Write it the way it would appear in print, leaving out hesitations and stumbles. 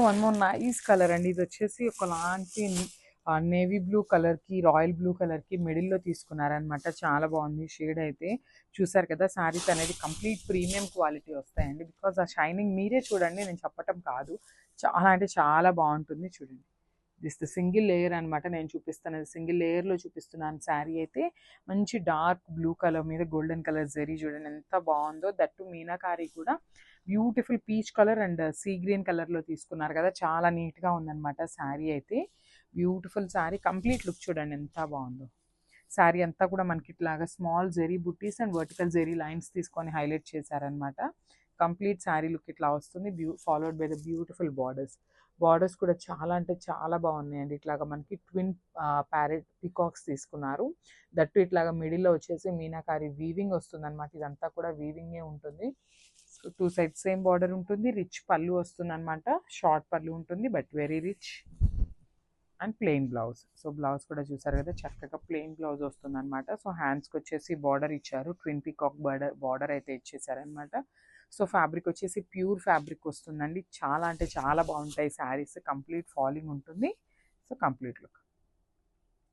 One more nice colour అండి. ఇది వచ్చేసి ఒకలాంటి నేవీ బ్లూ కలర్కి రాయల్ బ్లూ కలర్కి మిడిల్లో తీసుకున్నారనమాట. చాలా బాగుంది షేడ్ అయితే. చూసారు కదా, శారీస్ అనేది కంప్లీట్ ప్రీమియం క్వాలిటీ వస్తాయండి. బికాజ్ ఆ షైనింగ్ మీరే చూడండి, నేను చెప్పటం కాదు. చాలా అంటే చాలా బాగుంటుంది. చూడండి, దిస్ ద సింగిల్ లేయర్ అనమాట. నేను చూపిస్తాను, సింగిల్ లేయర్లో చూపిస్తున్నాను. శారీ అయితే మంచి డార్క్ బ్లూ కలర్ మీద గోల్డెన్ కలర్ జరీ. చూడండి ఎంత బాగుందో. దట్టు మీనాకారి కూడా beautiful peach colour and sea green కలర్లో తీసుకున్నారు కదా. చాలా నీట్గా ఉందన్నమాట శారీ అయితే. బ్యూటిఫుల్ శారీ. కంప్లీట్ లుక్ చూడండి ఎంత బాగుందో. శారీ అంతా కూడా మనకి ఇట్లాగా small zari buttis and vertical zari lines తీసుకొని హైలైట్ చేశారనమాట. కంప్లీట్ శారీ లుక్ ఇట్లా వస్తుంది. Followed by the beautiful borders. Borders కూడా చాలా అంటే చాలా బాగున్నాయండి. ఇట్లాగా మనకి ట్విన్ ప్యారెట్ పికాక్స్ తీసుకున్నారు. దట్టు ఇట్లాగా మిడిల్లో వచ్చేసి మీనాకారి వీవింగ్ వస్తుంది అనమాట. ఇదంతా కూడా వీవింగే ఉంటుంది. టూ సైడ్స్ సేమ్ బార్డర్ ఉంటుంది. రిచ్ పళ్ళు వస్తుంది అనమాట. షార్ట్ పళ్ళు ఉంటుంది, but very rich. And plain blouse. So blouse కూడా చూసారు కదా, చక్కగా ప్లెయిన్ బ్లౌజ్ వస్తుంది అనమాట. సో హ్యాండ్స్కి వచ్చేసి బార్డర్ ఇచ్చారు. ట్విన్ పీకాక్ బార్డర్ అయితే ఇచ్చేసారనమాట. సో ఫ్యాబ్రిక్ వచ్చేసి ప్యూర్ ఫ్యాబ్రిక్ వస్తుందండి. చాలా అంటే చాలా బాగుంటాయి శారీస్. కంప్లీట్ ఫాలింగ్ ఉంటుంది. So complete look.